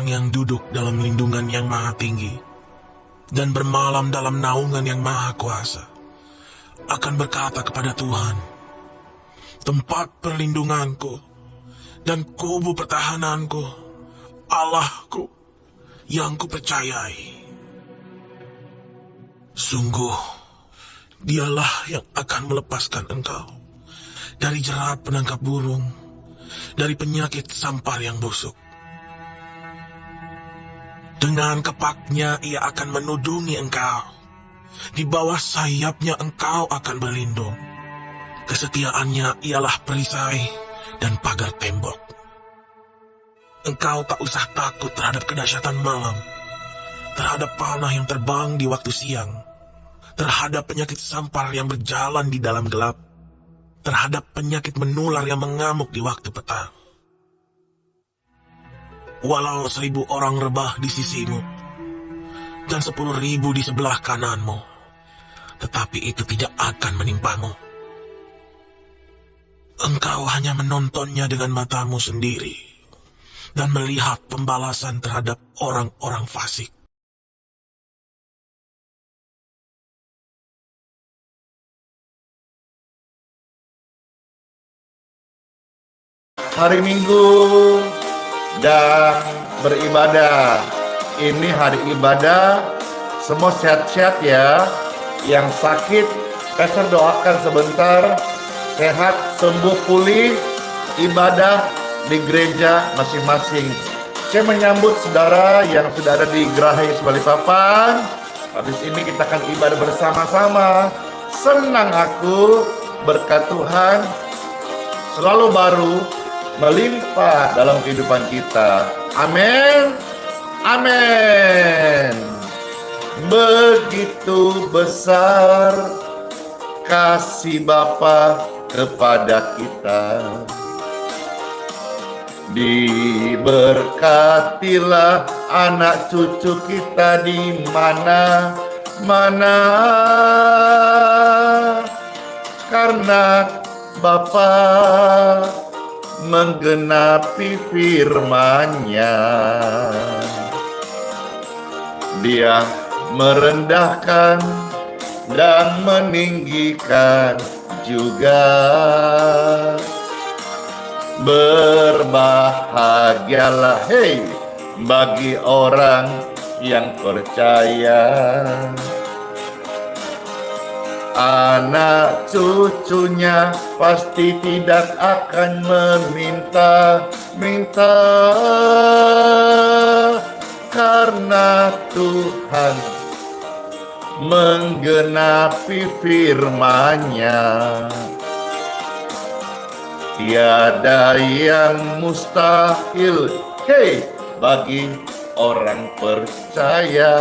orang yang duduk dalam lindungan yang maha tinggi dan bermalam dalam naungan yang maha kuasa akan berkata kepada Tuhan, tempat perlindunganku dan kubu pertahananku, Allahku yang kupercayai. Sungguh, dialah yang akan melepaskan engkau dari jerat penangkap burung, dari penyakit sampar yang busuk. Dengan kepaknya ia akan menudungi engkau, di bawah sayapnya engkau akan berlindung. Kesetiaannya ialah perisai dan pagar tembok. Engkau tak usah takut terhadap kedahsyatan malam, terhadap panah yang terbang di waktu siang, terhadap penyakit sampar yang berjalan di dalam gelap, terhadap penyakit menular yang mengamuk di waktu petang. Walau 1.000 orang rebah di sisimu dan 10.000 di sebelah kananmu, tetapi itu tidak akan menimpamu. Engkau hanya menontonnya dengan matamu sendiri dan melihat pembalasan terhadap orang-orang fasik. Hari Minggu dan beribadah. Ini hari ibadah. Semua sehat-sehat ya. Yang sakit, Pastor doakan sebentar sehat, sembuh, pulih, ibadah di gereja masing-masing. Saya menyambut saudara yang sudah ada di Geraha Yesus Balikpapan. Habis ini kita akan ibadah bersama-sama. Senang aku, berkat Tuhan selalu baru melimpah dalam kehidupan kita. Amin. Amin. Begitu besar kasih Bapa kepada kita. Diberkatilah anak cucu kita di mana-mana, karena Bapa menggenapi firman-Nya. Dia merendahkan dan meninggikan juga. Berbahagialah bagi orang yang percaya. Anak cucunya pasti tidak akan meminta-minta, karena Tuhan menggenapi firman-Nya. Tiada yang mustahil bagi orang percaya.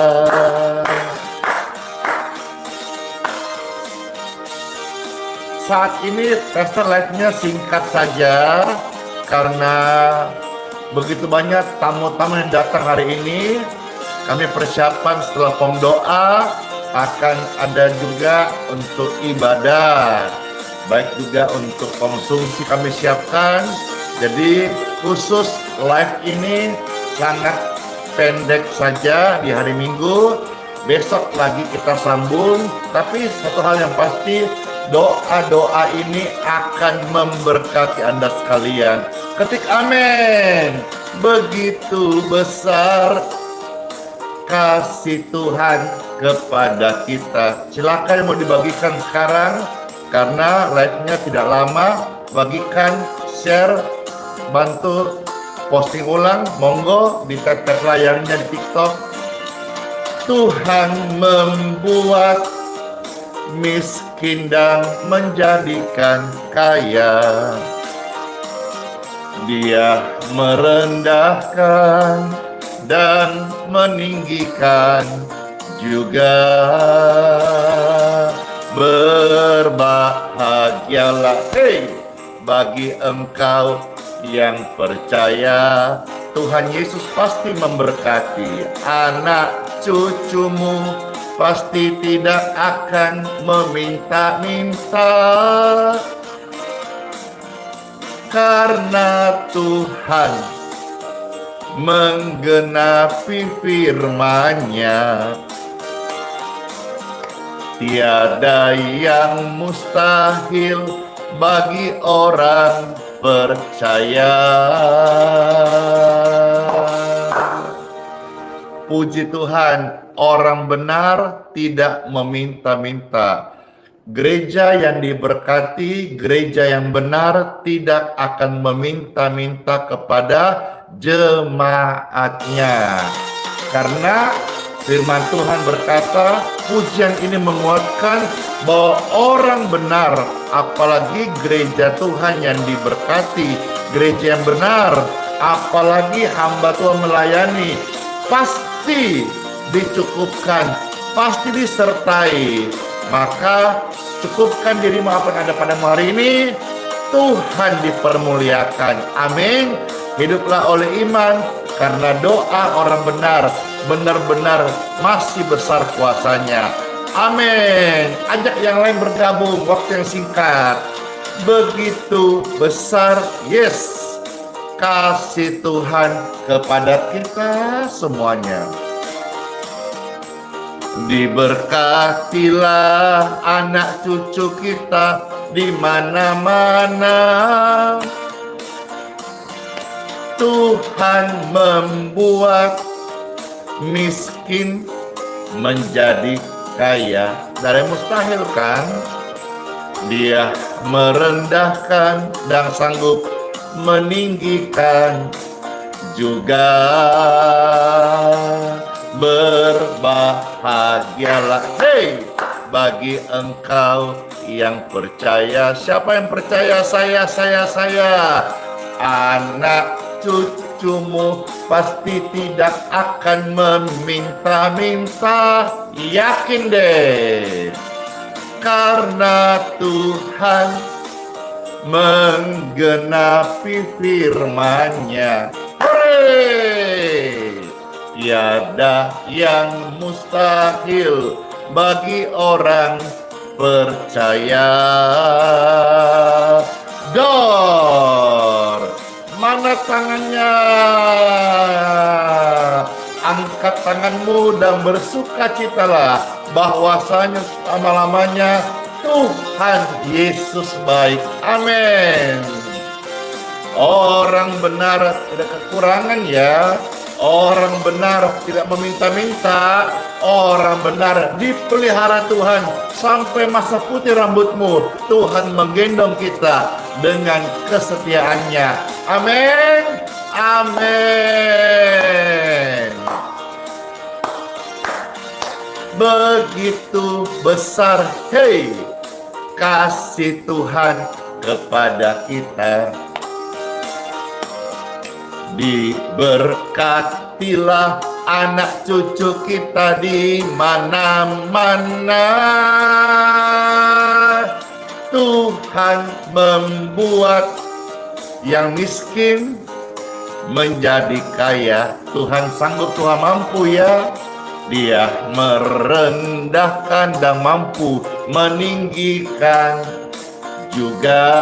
Saat ini Pastor live-nya singkat saja karena begitu banyak tamu-tamu yang datang hari ini. Kami persiapan setelah pom doa akan ada juga untuk ibadah, baik juga untuk konsumsi kami siapkan. Jadi khusus live ini sangat pendek saja di hari Minggu. Besok lagi kita sambung, tapi satu hal yang pasti, doa-doa ini akan memberkati Anda sekalian. Ketik amin. Begitu besar kasih Tuhan kepada kita. Silakan yang mau dibagikan sekarang, karena live-nya tidak lama. Bagikan, share, bantu posting ulang. Monggo ditetep layarnya di TikTok. Tuhan membuat miskin dan menjadikan kaya. Dia merendahkan dan meninggikan juga. Berbahagialah bagi engkau yang percaya. Tuhan Yesus pasti memberkati. Anak cucumu pasti tidak akan meminta-minta, karena Tuhan menggenapi firman-Nya. Tiada yang mustahil bagi orang percaya. Puji Tuhan, orang benar tidak meminta-minta. Gereja yang diberkati, gereja yang benar tidak akan meminta-minta kepada jemaatnya. Karena firman Tuhan berkata, pujian ini menguatkan bahwa orang benar, apalagi gereja Tuhan yang diberkati, gereja yang benar, apalagi hamba Tuhan melayani, pasti dicukupkan, pasti disertai. Maka cukupkan dirimu apa yang ada pada hari ini, Tuhan dipermuliakan. Amin. Hiduplah oleh iman, karena doa orang benar benar-benar masih besar kuasanya. Amin. Ajak yang lain bergabung, waktu yang singkat. Begitu besar, yes, kasih Tuhan kepada kita semuanya. Diberkatilah anak cucu kita di mana-mana. Tuhan membuat miskin menjadi kaya. Dari mustahil kan? Dia merendahkan dan sanggup meninggikan juga. Berbahagialah, hei, bagi engkau yang percaya. Siapa yang percaya? Saya. Anak cucumu pasti tidak akan meminta-minta. Yakin deh, karena Tuhan menggenapi firman-Nya. Hore! Tiada yang mustahil bagi orang percaya. Dor, mana tangannya? Angkat tanganmu dan bersukacitalah bahwasanya lama-lamanya Tuhan Yesus baik. Amin. Orang benar tidak kekurangan ya. Orang benar tidak meminta-minta. Orang benar dipelihara Tuhan sampai masa putih rambutmu. Tuhan menggendong kita dengan kesetiaannya. Amin. Amin. Begitu besar, hei, kasih Tuhan kepada kita. Diberkatilah anak cucu kita di mana-mana. Tuhan membuat yang miskin menjadi kaya. Tuhan sanggup, Tuhan mampu ya. Dia merendahkan dan mampu meninggikan juga.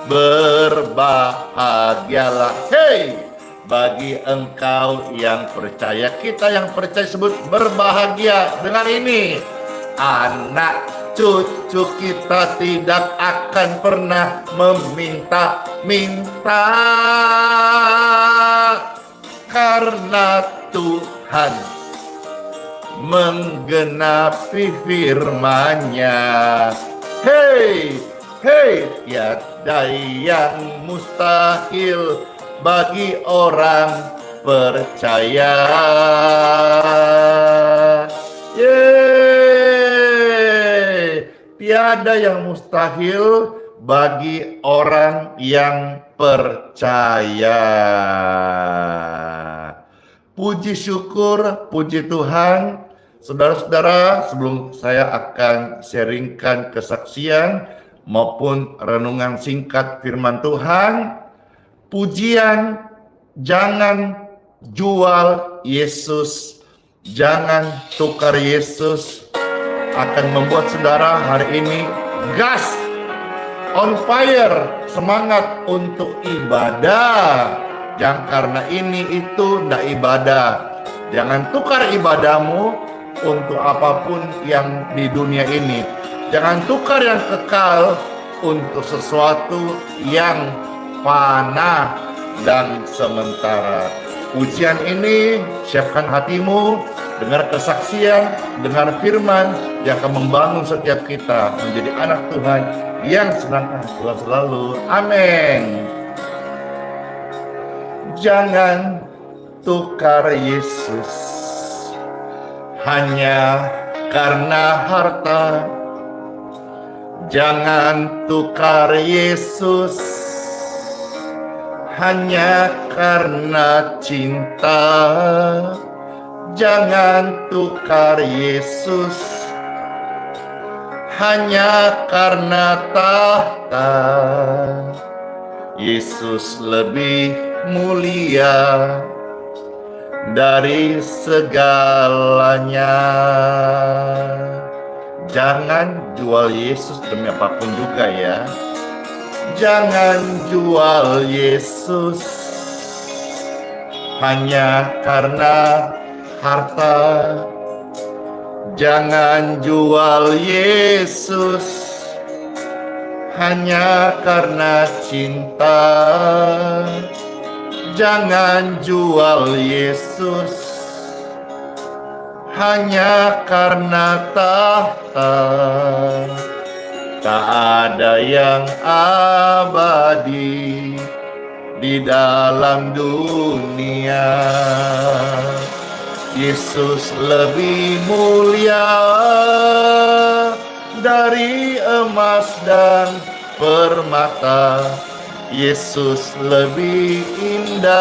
Berbahagialah, hei, bagi engkau yang percaya. Kita yang percaya sebut berbahagia dengan ini. Anak cucu kita tidak akan pernah meminta-minta, karena Tuhan menggenapi firman-Nya. Hei, tiada yang mustahil bagi orang percaya. Tiada yang mustahil bagi orang yang percaya. Puji syukur, puji Tuhan. Saudara-saudara, sebelum saya akan sharingkan kesaksian maupun renungan singkat firman Tuhan, pujian, jangan jual Yesus, jangan tukar Yesus, akan membuat saudara hari ini gas, on fire, semangat untuk ibadah. Jangan karena ini itu ndak ibadah. Jangan tukar ibadahmu untuk apapun yang di dunia ini. Jangan tukar yang kekal untuk sesuatu yang fana dan sementara. Ujian ini siapkan hatimu, dengar kesaksian, dengar firman yang akan membangun setiap kita menjadi anak Tuhan yang senang Tuhan selalu. Amin. Jangan tukar Yesus hanya karena harta. Jangan tukar Yesus hanya karena cinta. Jangan tukar Yesus hanya karena tahta. Yesus lebih mulia dari segalanya. Jangan jual Yesus demi apapun juga ya. Jangan jual Yesus hanya karena harta. Jangan jual Yesus hanya karena cinta. Jangan jual Yesus hanya karena tahta. Tak ada yang abadi di dalam dunia. Yesus lebih mulia dari emas dan permata. Yesus lebih indah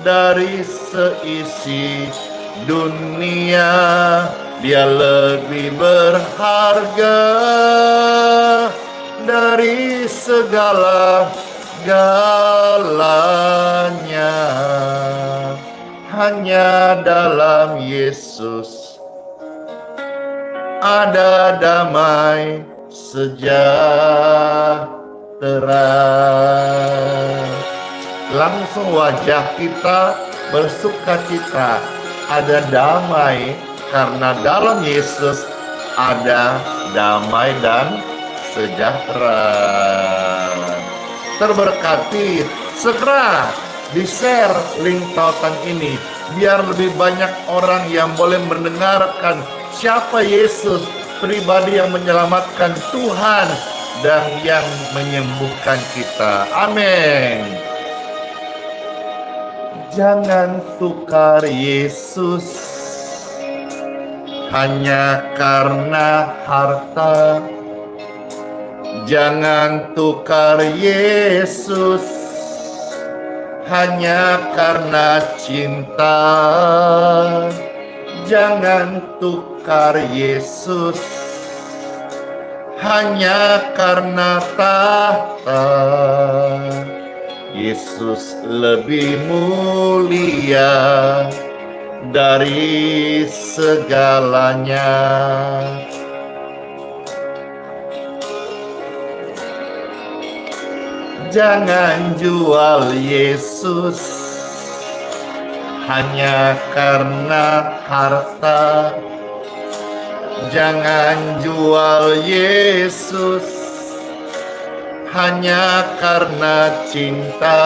dari seisi dunia. Dia lebih berharga dari segala-galanya. Hanya dalam Yesus ada damai sejahtera. Langsung wajah kita bersukacita, ada damai. Karena dalam Yesus ada damai dan sejahtera. Terberkati, segera di-share link tautan ini biar lebih banyak orang yang boleh mendengarkan siapa Yesus, pribadi yang menyelamatkan, Tuhan dan yang menyembuhkan kita. Amin. Jangan tukar Yesus hanya karena harta. Jangan tukar Yesus hanya karena cinta. Jangan tukar Yesus hanya karena tahta. Yesus lebih mulia dari segalanya. Jangan jual Yesus hanya karena harta. Jangan jual Yesus hanya karena cinta.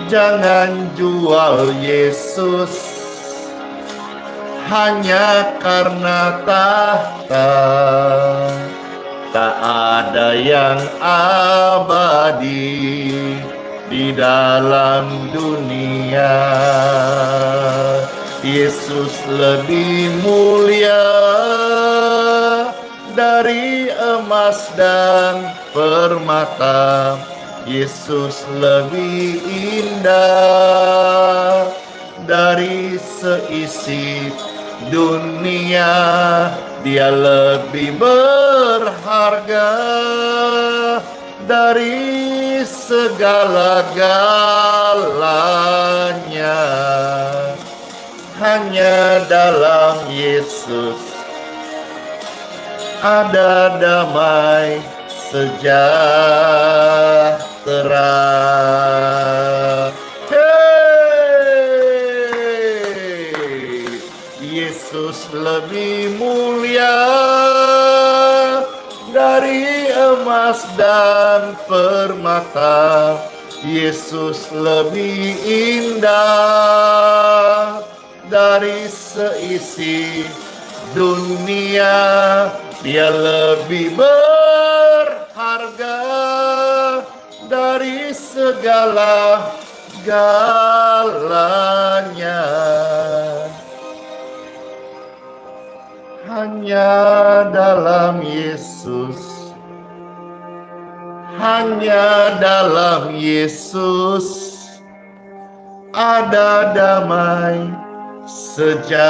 Jangan jual Yesus hanya karena tahta. Tak ada yang abadi di dalam dunia. Yesus lebih mulia dari emas dan permata. Yesus lebih indah dari seisi dunia. Dia lebih berharga dari segala-galanya. Hanya dalam Yesus ada damai sejahtera. Hey, Yesus lebih mulia dari emas dan permata. Yesus lebih indah dari seisi dunia. Dia lebih berharga dari segala-galanya. Hanya dalam Yesus, hanya dalam Yesus ada damai sejahtera.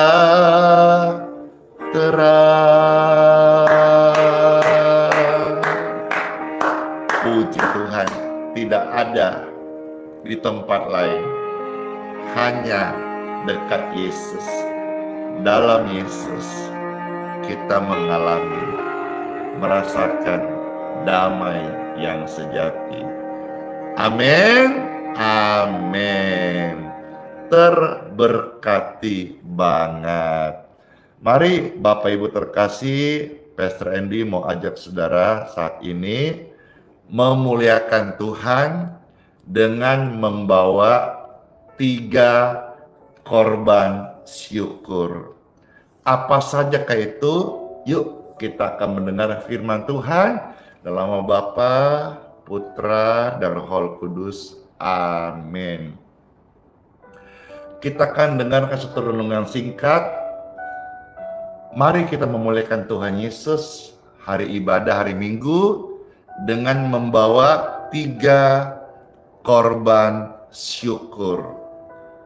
Puji Tuhan, tidak ada di tempat lain, hanya dekat Yesus. Dalam Yesus kita mengalami, merasakan damai yang sejati. Amin, amin. Terberkati banget. Mari Bapak Ibu terkasih, Pastor Andy mau ajak saudara saat ini memuliakan Tuhan dengan membawa 3 korban syukur. Apa saja itu? Yuk kita akan mendengar firman Tuhan dalam nama Bapa, Putra, dan Roh Kudus. Amin. Kita akan dengarkan satu renungan singkat. Mari kita memuliakan Tuhan Yesus hari ibadah hari Minggu dengan membawa 3 korban syukur.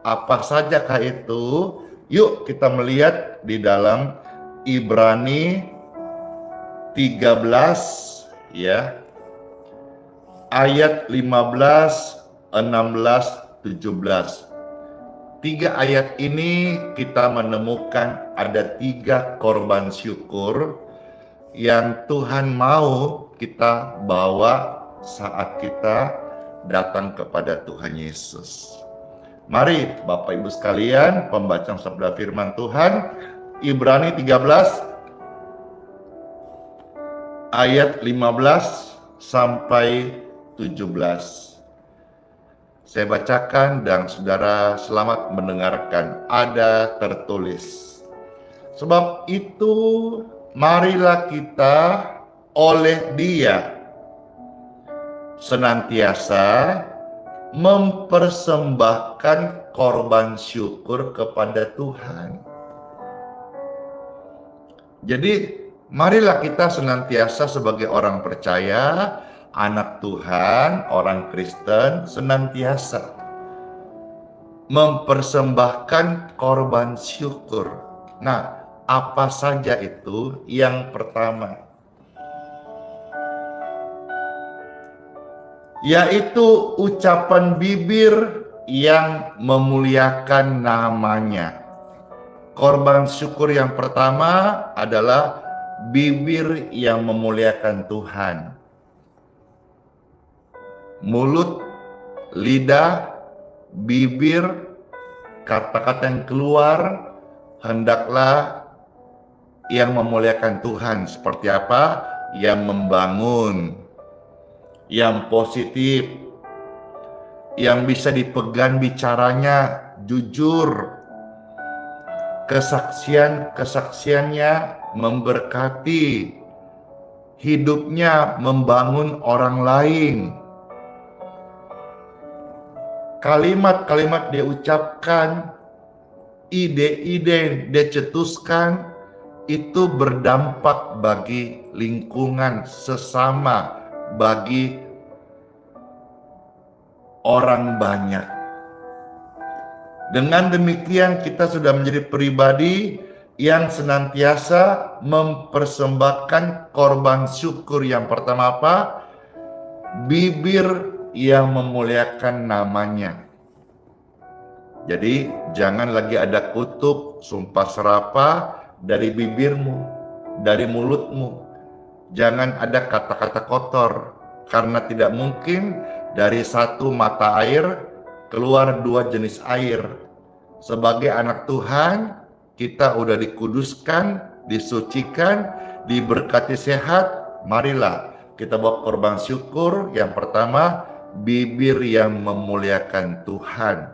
Apa sajakah itu? Yuk kita melihat di dalam Ibrani 13 ya. Ayat 15, 16, 17. 3 ayat ini kita menemukan ada 3 korban syukur yang Tuhan mau kita bawa saat kita datang kepada Tuhan Yesus. Mari Bapak Ibu sekalian, pembacaan sabda firman Tuhan, Ibrani 13 ayat 15 sampai 17. Saya bacakan dan saudara selamat mendengarkan. Ada tertulis, sebab itu marilah kita oleh Dia senantiasa mempersembahkan korban syukur kepada Tuhan. Jadi marilah kita senantiasa sebagai orang percaya, anak Tuhan, orang Kristen, senantiasa mempersembahkan korban syukur. Nah, apa saja itu? Yang pertama, yaitu ucapan bibir yang memuliakan namanya. Korban syukur yang pertama adalah bibir yang memuliakan Tuhan. Mulut, lidah, bibir, kata-kata yang keluar hendaklah yang memuliakan Tuhan. Seperti apa? Yang membangun, yang positif, yang bisa dipegang bicaranya jujur, kesaksiannya memberkati, hidupnya membangun orang lain. Kalimat-kalimat dia ucapkan, ide-ide dia cetuskan, itu berdampak bagi lingkungan sesama, bagi orang banyak. Dengan demikian kita sudah menjadi pribadi yang senantiasa mempersembahkan korban syukur. Yang pertama apa? Bibir yang memuliakan namanya. Jadi jangan lagi ada kutuk, sumpah serapah dari bibirmu, dari mulutmu. Jangan ada kata-kata kotor, karena tidak mungkin Dari satu mata air keluar dua jenis air. Sebagai anak Tuhan, kita udah dikuduskan, disucikan, diberkati sehat. Marilah kita bawa korban syukur. Yang pertama, bibir yang memuliakan Tuhan.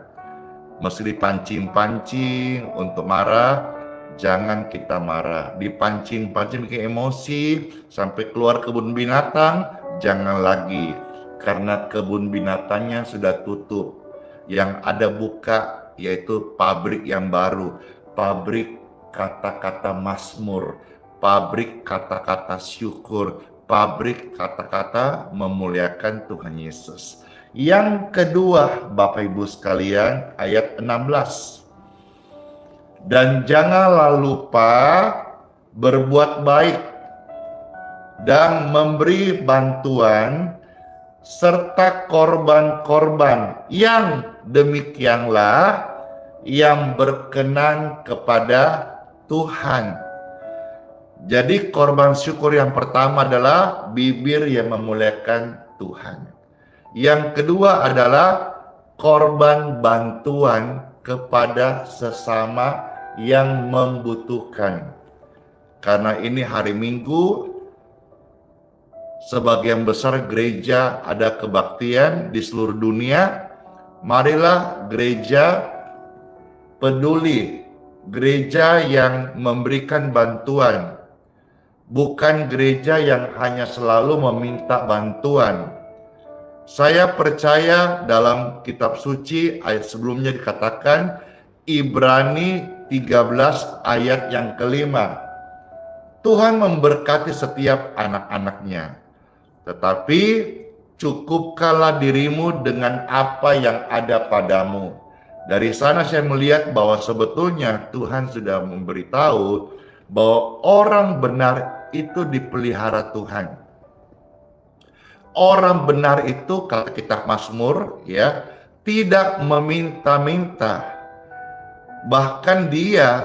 Meski dipancing-pancing untuk marah, jangan kita marah. Dipancing-pancing bikin emosi sampai keluar kebun binatang, jangan lagi. Karena kebun binatangnya sudah tutup. Yang ada buka yaitu pabrik yang baru, pabrik kata-kata mazmur, pabrik kata-kata syukur, pabrik kata-kata memuliakan Tuhan Yesus. Yang kedua, Bapak Ibu sekalian, ayat 16. Dan janganlah lupa berbuat baik dan memberi bantuan serta korban-korban yang demikianlah yang berkenan kepada Tuhan. Jadi korban syukur yang pertama adalah bibir yang memuliakan Tuhan. Yang kedua adalah korban bantuan kepada sesama yang membutuhkan. Karena ini hari Minggu, sebagian besar gereja ada kebaktian di seluruh dunia. Marilah gereja peduli, gereja yang memberikan bantuan, bukan gereja yang hanya selalu meminta bantuan. Saya percaya dalam kitab suci ayat sebelumnya dikatakan Ibrani 13 ayat yang kelima. Tuhan memberkati setiap anak-anaknya. Tetapi cukupkanlah dirimu dengan apa yang ada padamu. Dari sana saya melihat bahwa sebetulnya Tuhan sudah memberitahu bahwa orang benar itu dipelihara Tuhan. Orang benar itu, kata kitab Mazmur, ya, tidak meminta-minta. Bahkan dia,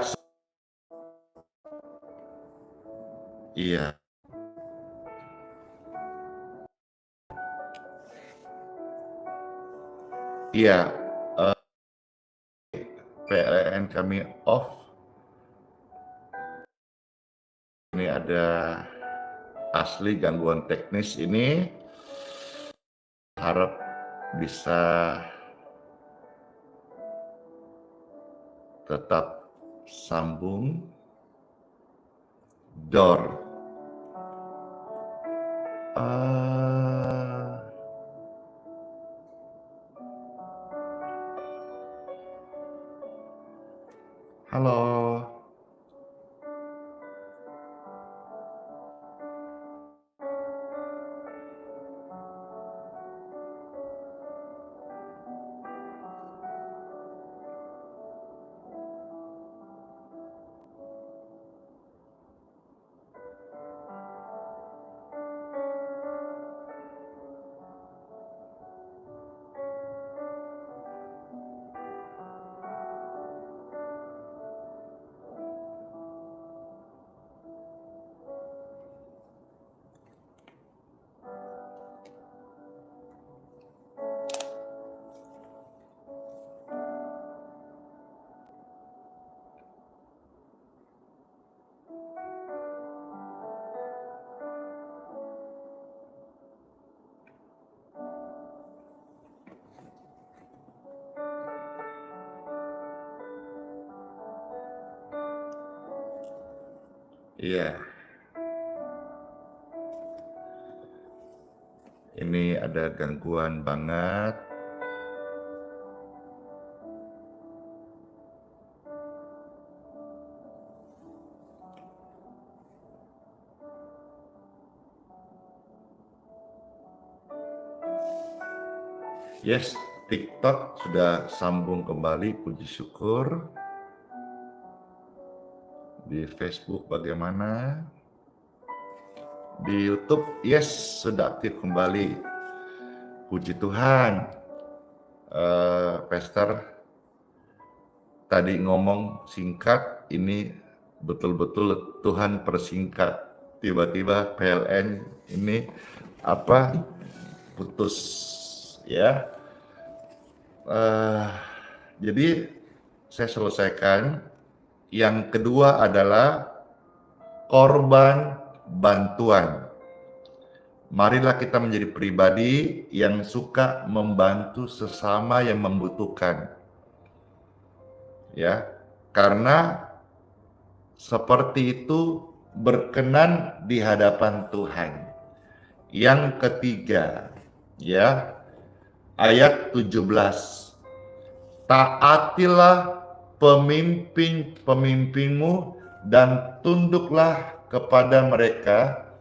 iya, iya, PLN kami off. Ini ada asli gangguan teknis ini. Harap bisa tetap sambung. Door. Halo. Iya. Ini ada gangguan banget. Yes, TikTok sudah sambung kembali, puji syukur. Di Facebook bagaimana? Di YouTube, yes, sudah aktif kembali. Puji Tuhan. Pastor tadi ngomong singkat, ini betul-betul Tuhan persingkat. Tiba-tiba PLN ini putus ya. Jadi saya selesaikan. Yang kedua adalah korban bantuan. Marilah kita menjadi pribadi yang suka membantu sesama yang membutuhkan. Ya, karena seperti itu berkenan di hadapan Tuhan. Yang ketiga, ya, ayat 17. Taatilah pemimpin-pemimpinmu dan tunduklah kepada mereka,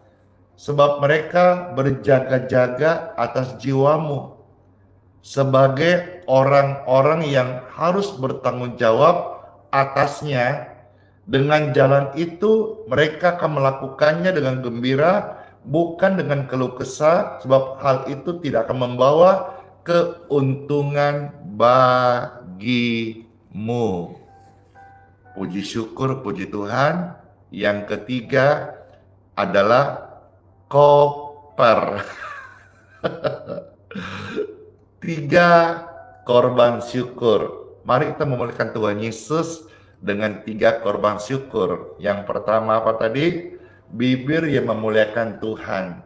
sebab mereka berjaga-jaga atas jiwamu sebagai orang-orang yang harus bertanggung jawab atasnya. Dengan jalan itu mereka akan melakukannya dengan gembira, bukan dengan keluh kesah, sebab hal itu tidak akan membawa keuntungan bagimu. Puji syukur, puji Tuhan. Yang ketiga adalah koper. 3 korban syukur. Mari kita memuliakan Tuhan Yesus dengan 3 korban syukur. Yang pertama apa tadi? Bibir yang memuliakan Tuhan.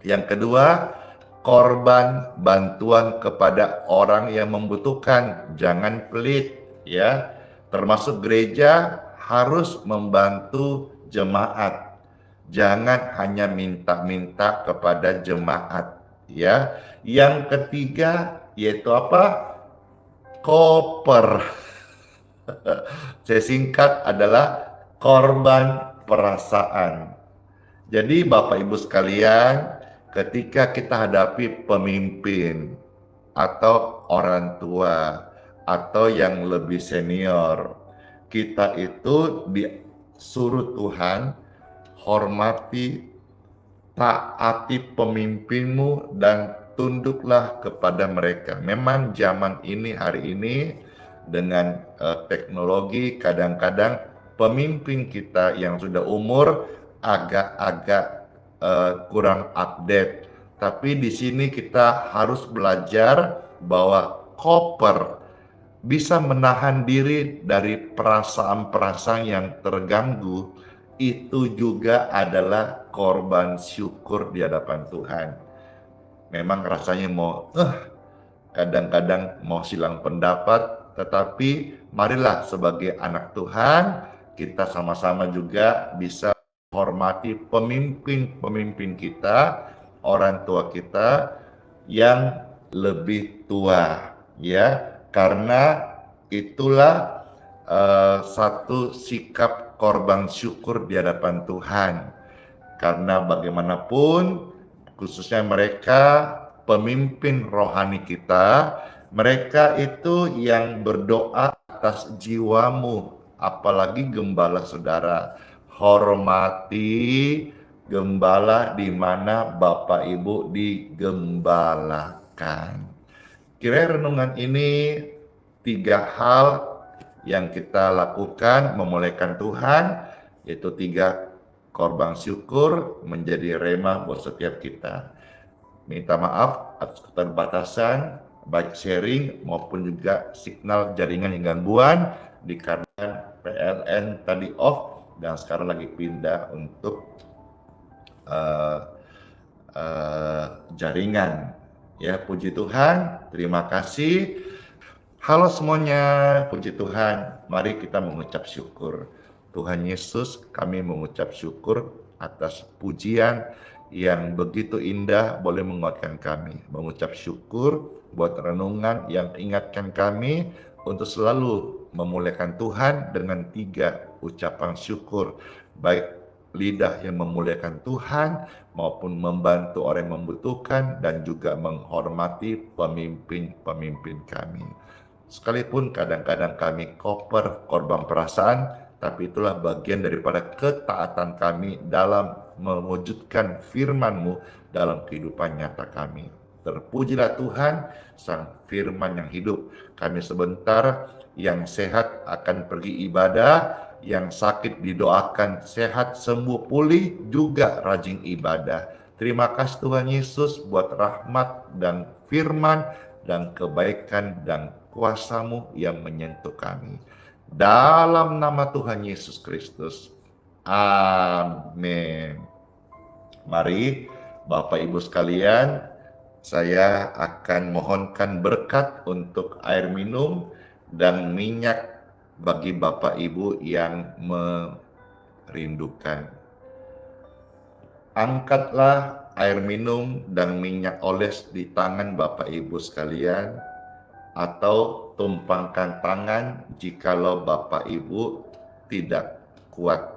Yang kedua, korban bantuan kepada orang yang membutuhkan. Jangan pelit, ya. Termasuk gereja harus membantu jemaat. Jangan hanya minta-minta kepada jemaat, ya. Yang ketiga yaitu apa? Koper. Saya singkat adalah korban perasaan. Jadi Bapak Ibu sekalian, ketika kita hadapi pemimpin atau orang tua atau yang lebih senior, kita itu disuruh Tuhan hormati, taati pemimpinmu dan tunduklah kepada mereka. Memang zaman ini, hari ini dengan teknologi, kadang-kadang pemimpin kita yang sudah umur agak-agak kurang update. Tapi di sini kita harus belajar bahwa koper bisa menahan diri dari perasaan-perasaan yang terganggu. Itu juga adalah korban syukur di hadapan Tuhan. Memang rasanya kadang-kadang mau silang pendapat, tetapi marilah sebagai anak Tuhan kita sama-sama juga bisa hormati pemimpin-pemimpin kita, orang tua kita yang lebih tua, ya, karena itulah satu sikap korban syukur di hadapan Tuhan. Karena bagaimanapun, khususnya mereka pemimpin rohani kita, mereka itu yang berdoa atas jiwamu, apalagi gembala saudara. Hormati gembala di mana Bapak Ibu digembalakan. Kira renungan ini 3 hal yang kita lakukan memuliakan Tuhan, yaitu 3 korban syukur menjadi rema buat setiap kita. Minta maaf atas keterbatasan, baik sharing maupun juga signal jaringan yang gangguan, dikarenakan PLN tadi off dan sekarang lagi pindah untuk jaringan. Ya, puji Tuhan, terima kasih. Halo semuanya, puji Tuhan. Mari kita mengucap syukur. Tuhan Yesus, kami mengucap syukur atas pujian yang begitu indah boleh menguatkan kami. Mengucap syukur buat renungan yang ingatkan kami untuk selalu memuliakan Tuhan dengan 3 ucapan syukur. Baik lidah yang memuliakan Tuhan maupun membantu orang yang membutuhkan dan juga menghormati pemimpin-pemimpin kami. Sekalipun kadang-kadang kami koper korban perasaan, tapi itulah bagian daripada ketaatan kami dalam mewujudkan firman-Mu dalam kehidupan nyata kami. Terpujilah Tuhan, Sang Firman yang hidup. Kami sebentar yang sehat akan pergi ibadah, yang sakit didoakan sehat, sembuh, pulih, juga rajin ibadah. Terima kasih Tuhan Yesus buat rahmat dan firman dan kebaikan dan kuasa-Mu yang menyentuh kami. Dalam nama Tuhan Yesus Kristus. Amin. Mari Bapak Ibu sekalian, saya akan mohonkan berkat untuk air minum dan minyak bagi Bapak Ibu yang merindukan. Angkatlah air minum dan minyak oles di tangan Bapak Ibu sekalian, atau tumpangkan tangan jikalau Bapak Ibu tidak kuat.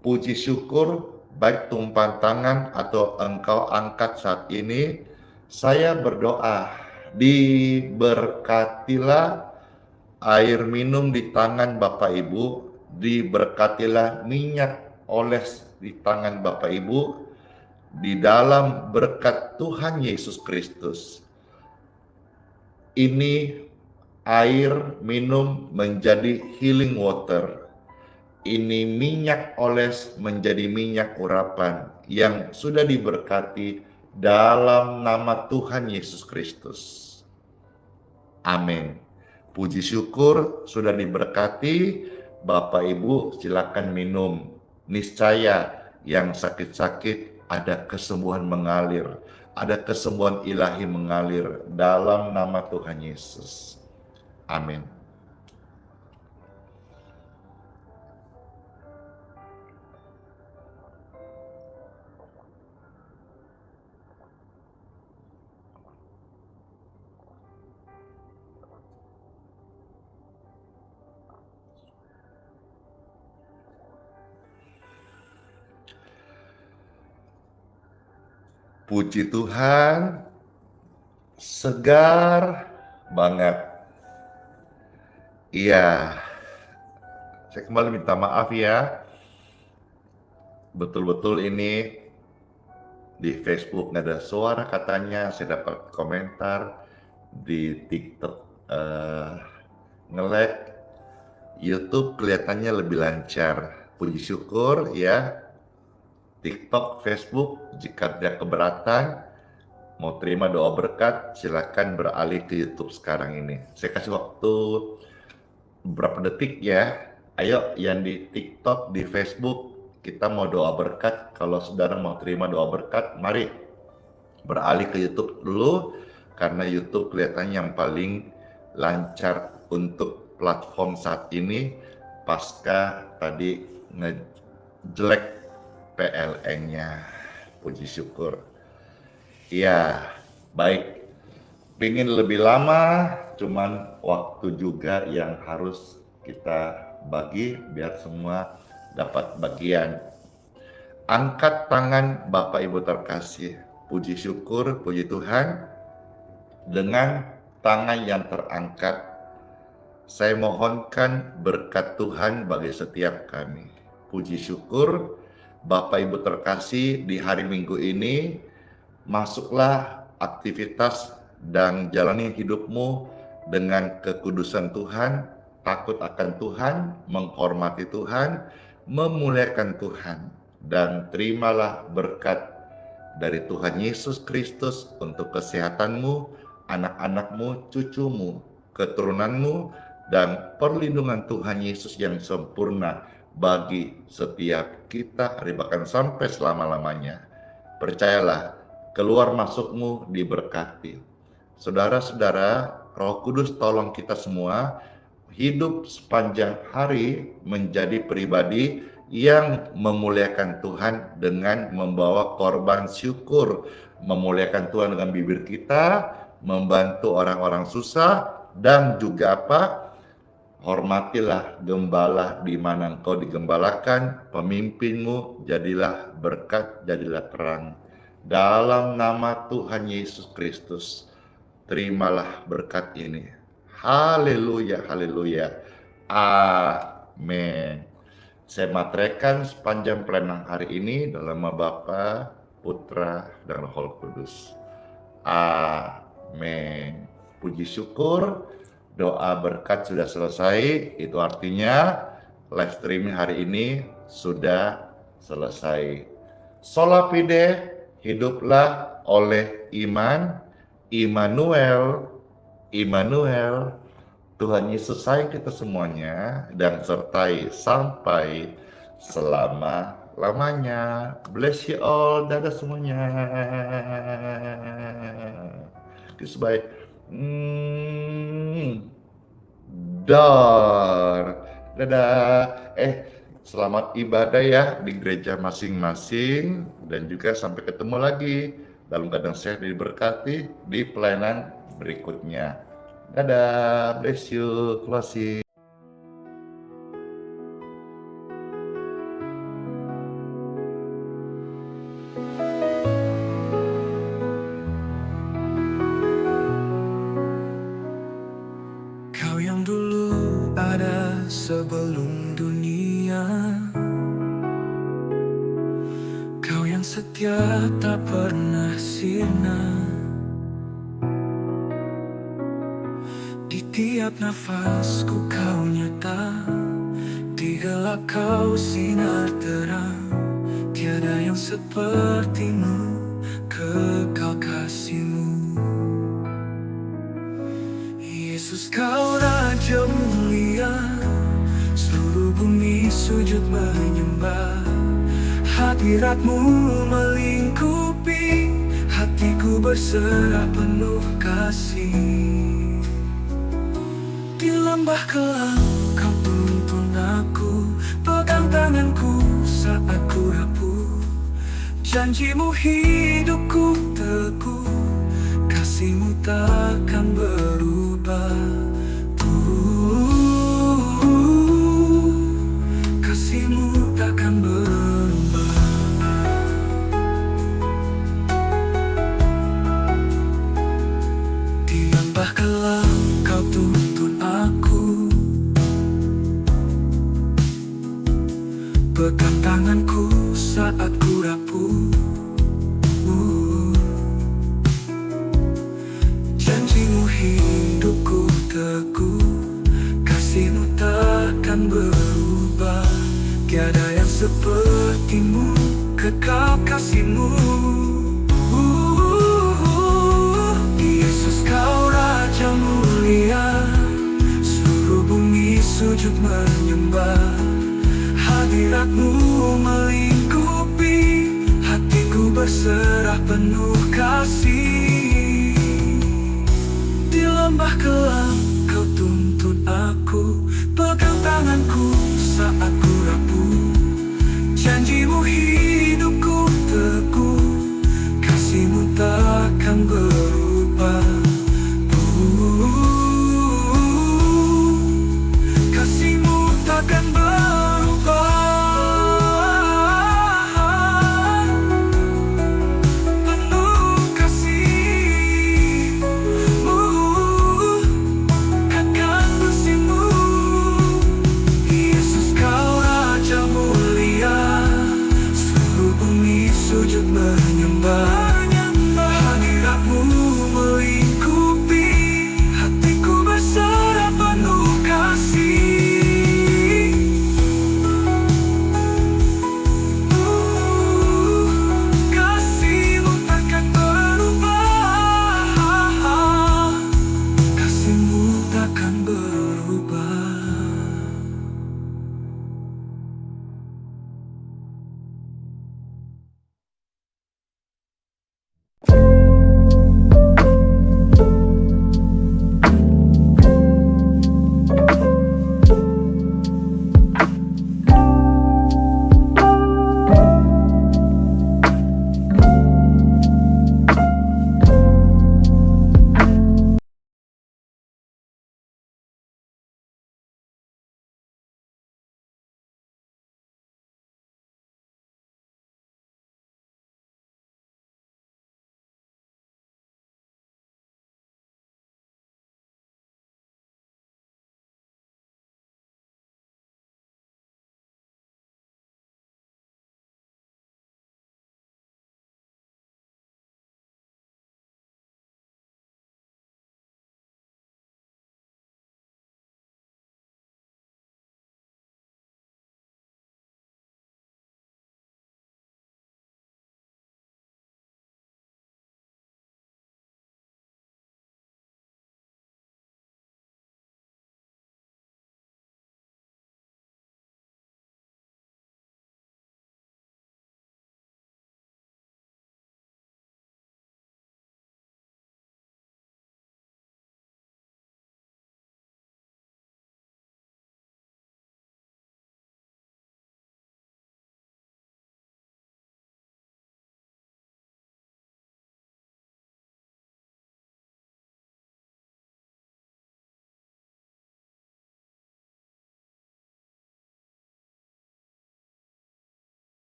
Puji syukur, baik tumpang tangan atau engkau angkat saat ini, saya berdoa, diberkatilah air minum di tangan Bapak Ibu, diberkatilah minyak oles di tangan Bapak Ibu, di dalam berkat Tuhan Yesus Kristus. Ini air minum menjadi healing water. Ini minyak oles menjadi minyak urapan yang sudah diberkati dalam nama Tuhan Yesus Kristus. Amin. Puji syukur sudah diberkati. Bapak Ibu silakan minum. Niscaya yang sakit-sakit ada kesembuhan mengalir. Ada kesembuhan ilahi mengalir dalam nama Tuhan Yesus. Amin. Puji Tuhan, segar banget. Iya, saya kembali minta maaf ya. Betul-betul ini di Facebook nggak ada suara katanya. Saya dapat komentar di TikTok nge-lag. YouTube kelihatannya lebih lancar. Puji syukur ya. TikTok, Facebook, jika tidak keberatan, mau terima doa berkat, silakan beralih ke YouTube sekarang ini. Saya kasih waktu beberapa detik ya. Ayo yang di TikTok, di Facebook, kita mau doa berkat. Kalau saudara mau terima doa berkat, mari beralih ke YouTube dulu, karena YouTube kelihatannya yang paling lancar untuk platform saat ini, pasca tadi ngejelek PLN-nya. Puji syukur. Ya, baik. Pingin lebih lama, cuman waktu juga yang harus kita bagi biar semua dapat bagian. Angkat tangan Bapak Ibu terkasih. Puji syukur, puji Tuhan. Dengan tangan yang terangkat, saya mohonkan berkat Tuhan bagi setiap kami. Puji syukur, Bapak Ibu terkasih, di hari Minggu ini, masuklah aktivitas dan jalani hidupmu dengan kekudusan Tuhan, takut akan Tuhan, menghormati Tuhan, memuliakan Tuhan, dan terimalah berkat dari Tuhan Yesus Kristus untuk kesehatanmu, anak-anakmu, cucumu, keturunanmu, dan perlindungan Tuhan Yesus yang sempurna bagi setiap kita bahkan sampai selama-lamanya. Percayalah, keluar masukmu diberkati. Saudara-saudara, Roh Kudus tolong kita semua hidup sepanjang hari menjadi pribadi yang memuliakan Tuhan dengan membawa korban syukur, memuliakan Tuhan dengan bibir kita, membantu orang-orang susah, dan juga apa? Hormatilah gembala di mana engkau digembalakan, pemimpinmu jadilah berkat, jadilah terang. Dalam nama Tuhan Yesus Kristus, terimalah berkat ini. Haleluya, haleluya. Amin. Saya materaikan sepanjang pelayanan hari ini dalam nama Bapa, Putra, dan Roh Kudus. Amin. Puji syukur. Doa berkat sudah selesai, itu artinya live streaming hari ini sudah selesai. Sola fide, hiduplah oleh iman. Immanuel, Immanuel, Tuhan Yesus sayang kita semuanya dan sertai sampai selama-lamanya. Bless you all, dadah semuanya. Kiss bye. Dar, dadah. Selamat ibadah ya di gereja masing-masing dan juga sampai ketemu lagi dalam keadaan sehat diberkati di pelayanan berikutnya. Dadah, bless you, closing. Kau yang dulu ada sebelum dunia, Kau yang setia tak pernah sirna. Di tiap nafasku Kau nyata, di gelap Kau sinar terang. Tiada yang sepertimu, kekal kasih-Mu. Yesus, Kau Raja mulia, seluruh bumi sujud menyembah. Hadirat-Mu melingkupi, hatiku berserah penuh kasih. Di lembah kelam Kau tuntun aku, pegang tanganku saat ku rapuh. Janji-Mu hidupku teguh, kasih-Mu takkan berubah. Kasih-Mu takkan berubah. Di lembah kelam Kau tuntun aku, pegang tanganku saat ku rapuh. Janji-Mu hidupku teguh, kasih-Mu takkan berubah. Tiada yang seperti-Mu, kekal kasih-Mu. Yesus, Kau Raja mulia, seluruh bumi sujud menyembah. Hadirat-Mu melingkupi, hatiku berserah penuh kasih. Di lembah kelam